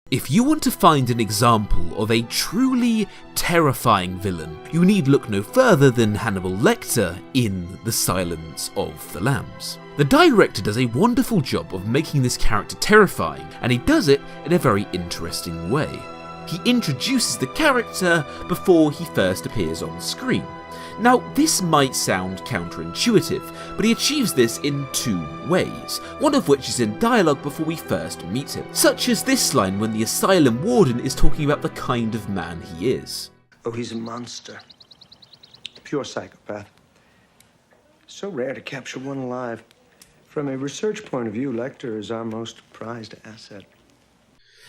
If you want to find an example of a truly terrifying villain, you need look no further than Hannibal Lecter in The Silence of the Lambs. The director does a wonderful job of making this character terrifying, and he does it in a very interesting way. He introduces the character before he first appears on screen. Now, this might sound counterintuitive, but he achieves this in two ways, one of which is in dialogue before we first meet him, such as this line when the asylum warden is talking about the kind of man he is. Oh, he's a monster. Pure psychopath. So rare to capture one alive. From a research point of view, Lecter is our most prized asset.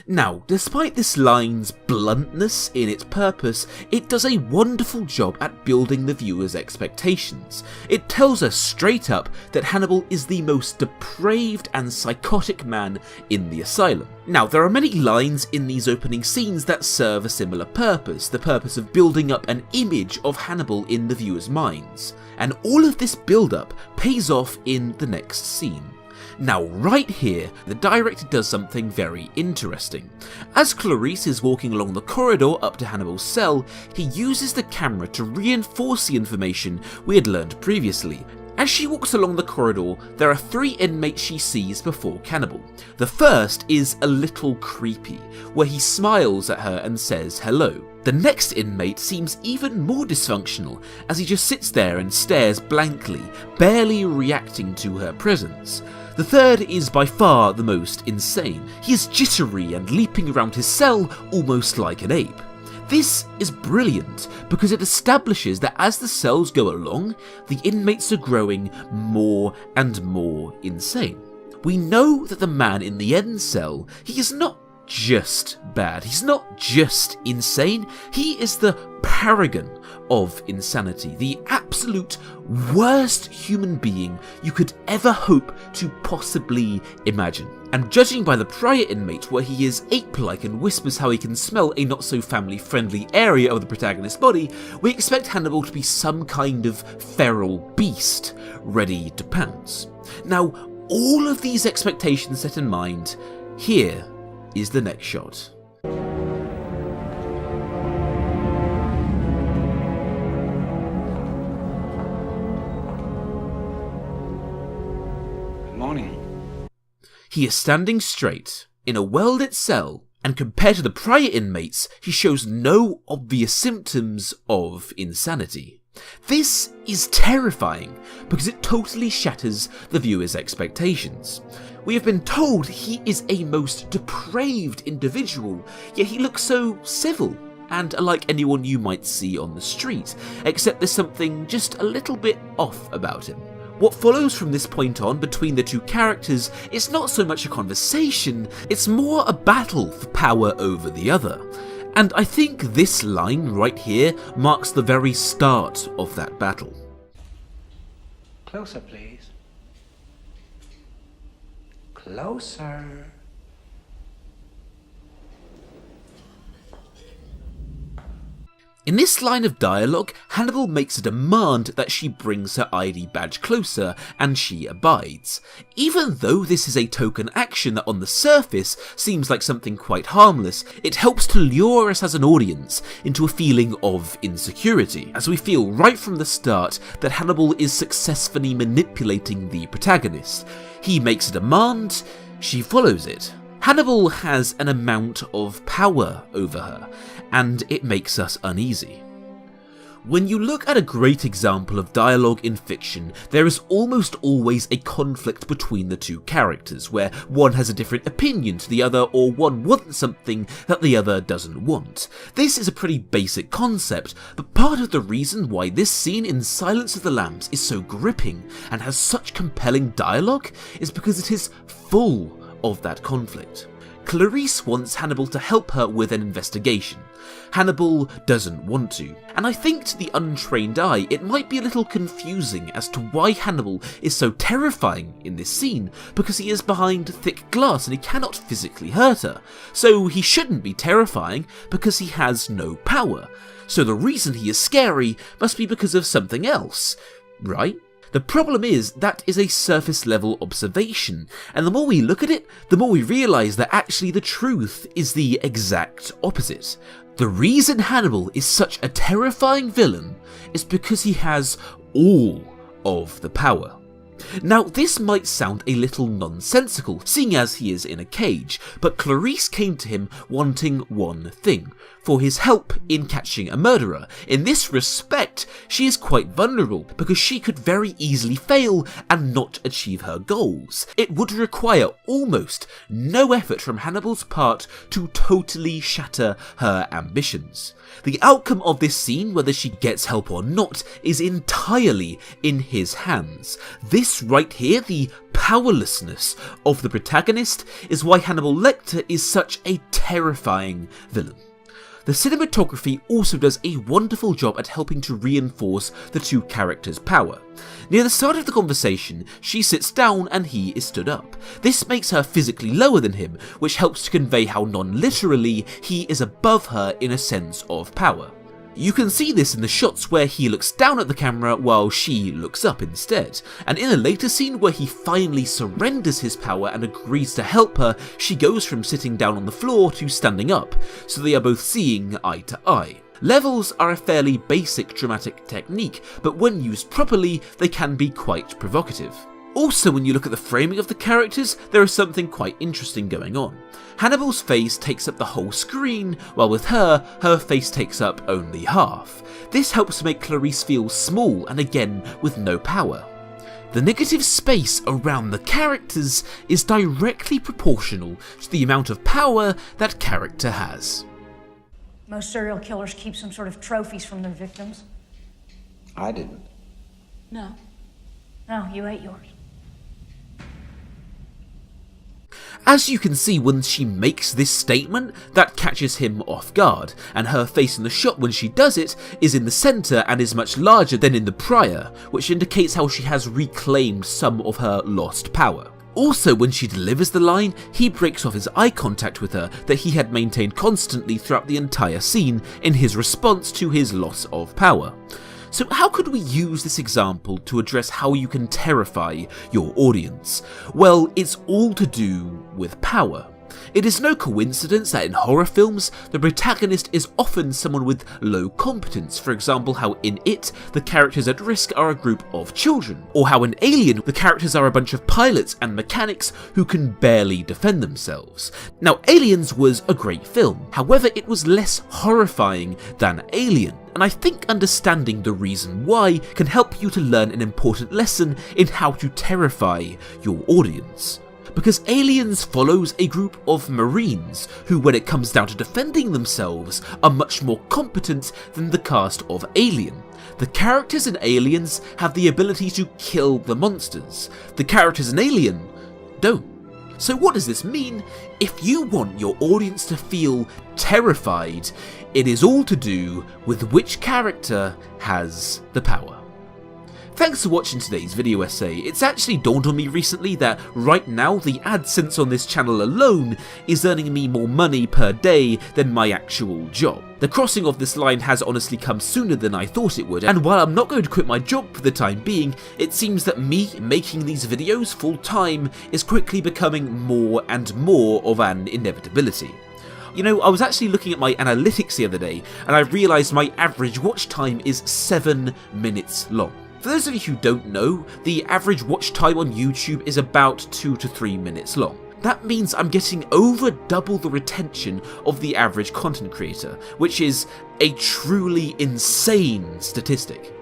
Now, despite this line's bluntness in its purpose, it does a wonderful job at building the viewer's expectations. It tells us straight up that Hannibal is the most depraved and psychotic man in the asylum. Now, there are many lines in these opening scenes that serve a similar purpose, the purpose of building up an image of Hannibal in the viewer's minds. And all of this build-up pays off in the next scene. Now, right here, the director does something very interesting. As Clarice is walking along the corridor up to Hannibal's cell, he uses the camera to reinforce the information we had learned previously. As she walks along the corridor, there are 3 inmates she sees before Cannibal. The first is a little creepy, where he smiles at her and says hello. The next inmate seems even more dysfunctional, as he just sits there and stares blankly, barely reacting to her presence. The third is by far the most insane. He is jittery and leaping around his cell almost like an ape. This is brilliant because it establishes that as the cells go along, the inmates are growing more and more insane. We know that the man in the end cell, he is not just bad, he's not just insane, he is the paragon of insanity, the absolute worst human being you could ever hope to possibly imagine. And judging by the prior inmate, where he is ape-like and whispers how he can smell a not-so-family-friendly area of the protagonist's body, we expect Hannibal to be some kind of feral beast, ready to pounce. Now, all of these expectations set in mind, here is the next shot. Good morning. He is standing straight, in a well-lit cell, and compared to the prior inmates, he shows no obvious symptoms of insanity. This is terrifying, because it totally shatters the viewer's expectations. We have been told he is a most depraved individual, yet he looks so civil and unlike anyone you might see on the street, except there's something just a little bit off about him. What follows from this point on between the two characters is not so much a conversation, it's more a battle for power over the other. And I think this line right here marks the very start of that battle. Closer, please. Closer. In this line of dialogue, Hannibal makes a demand that she brings her ID badge closer, and she abides. Even though this is a token action that on the surface seems like something quite harmless, it helps to lure us as an audience into a feeling of insecurity, as we feel right from the start that Hannibal is successfully manipulating the protagonist. He makes a demand, she follows it. Hannibal has an amount of power over her, and it makes us uneasy. When you look at a great example of dialogue in fiction, there is almost always a conflict between the two characters, where one has a different opinion to the other, or one wants something that the other doesn't want. This is a pretty basic concept, but part of the reason why this scene in Silence of the Lambs is so gripping and has such compelling dialogue is because it is full of that conflict. Clarice wants Hannibal to help her with an investigation. Hannibal doesn't want to, and I think to the untrained eye it might be a little confusing as to why Hannibal is so terrifying in this scene, because he is behind thick glass and he cannot physically hurt her. So he shouldn't be terrifying because he has no power. So the reason he is scary must be because of something else, right? The problem is that is a surface level observation, and the more we look at it, the more we realise that actually the truth is the exact opposite. The reason Hannibal is such a terrifying villain is because he has all of the power. Now, this might sound a little nonsensical, seeing as he is in a cage, but Clarice came to him wanting one thing: for his help in catching a murderer. In this respect, she is quite vulnerable, because she could very easily fail and not achieve her goals. It would require almost no effort from Hannibal's part to totally shatter her ambitions. The outcome of this scene, whether she gets help or not, is entirely in his hands. This right here, the powerlessness of the protagonist, is why Hannibal Lecter is such a terrifying villain. The cinematography also does a wonderful job at helping to reinforce the two characters' power. Near the start of the conversation, she sits down and he is stood up. This makes her physically lower than him, which helps to convey how non-literally he is above her in a sense of power. You can see this in the shots where he looks down at the camera while she looks up instead, and in a later scene where he finally surrenders his power and agrees to help her, she goes from sitting down on the floor to standing up, so they are both seeing eye to eye. Levels are a fairly basic dramatic technique, but when used properly, they can be quite provocative. Also, when you look at the framing of the characters, there is something quite interesting going on. Hannibal's face takes up the whole screen, while with her, her face takes up only half. This helps to make Clarice feel small and again with no power. The negative space around the characters is directly proportional to the amount of power that character has. Most serial killers keep some sort of trophies from their victims. I didn't. No. No, you ate yours. As you can see, when she makes this statement, that catches him off guard, and her face in the shot when she does it is in the centre and is much larger than in the prior, which indicates how she has reclaimed some of her lost power. Also, when she delivers the line, he breaks off his eye contact with her that he had maintained constantly throughout the entire scene in his response to his loss of power. So how could we use this example to address how you can terrify your audience? Well, it's all to do with power. It is no coincidence that in horror films, the protagonist is often someone with low competence, for example how in It, the characters at risk are a group of children, or how in Alien, the characters are a bunch of pilots and mechanics who can barely defend themselves. Now, Aliens was a great film, however it was less horrifying than Alien, and I think understanding the reason why can help you to learn an important lesson in how to terrify your audience. Because Aliens follows a group of Marines who, when it comes down to defending themselves, are much more competent than the cast of Alien. The characters in Aliens have the ability to kill the monsters. The characters in Alien don't. So what does this mean? If you want your audience to feel terrified, it is all to do with which character has the power. Thanks for watching today's video essay. It's actually dawned on me recently that right now the AdSense on this channel alone is earning me more money per day than my actual job. The crossing of this line has honestly come sooner than I thought it would, and while I'm not going to quit my job for the time being, it seems that me making these videos full time is quickly becoming more and more of an inevitability. You know, I was actually looking at my analytics the other day, and I realised my average watch time is 7 minutes long. For those of you who don't know, the average watch time on YouTube is about 2 to 3 minutes long. That means I'm getting over double the retention of the average content creator, which is a truly insane statistic.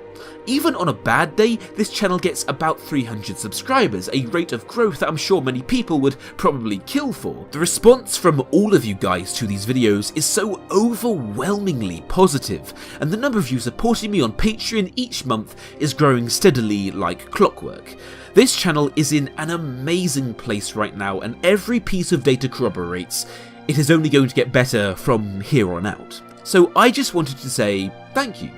Even on a bad day, this channel gets about 300 subscribers, a rate of growth that I'm sure many people would probably kill for. The response from all of you guys to these videos is so overwhelmingly positive, and the number of you supporting me on Patreon each month is growing steadily like clockwork. This channel is in an amazing place right now, and every piece of data corroborates it is only going to get better from here on out. So I just wanted to say thank you.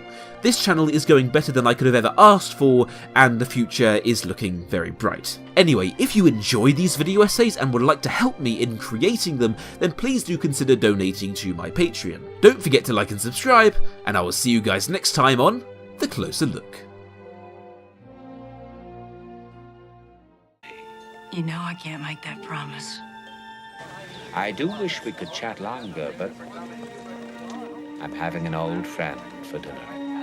This channel is going better than I could have ever asked for, and the future is looking very bright. Anyway, if you enjoy these video essays and would like to help me in creating them, then please do consider donating to my Patreon. Don't forget to like and subscribe, and I will see you guys next time on The Closer Look. You know I can't make that promise. I do wish we could chat longer, but I'm having an old friend for dinner.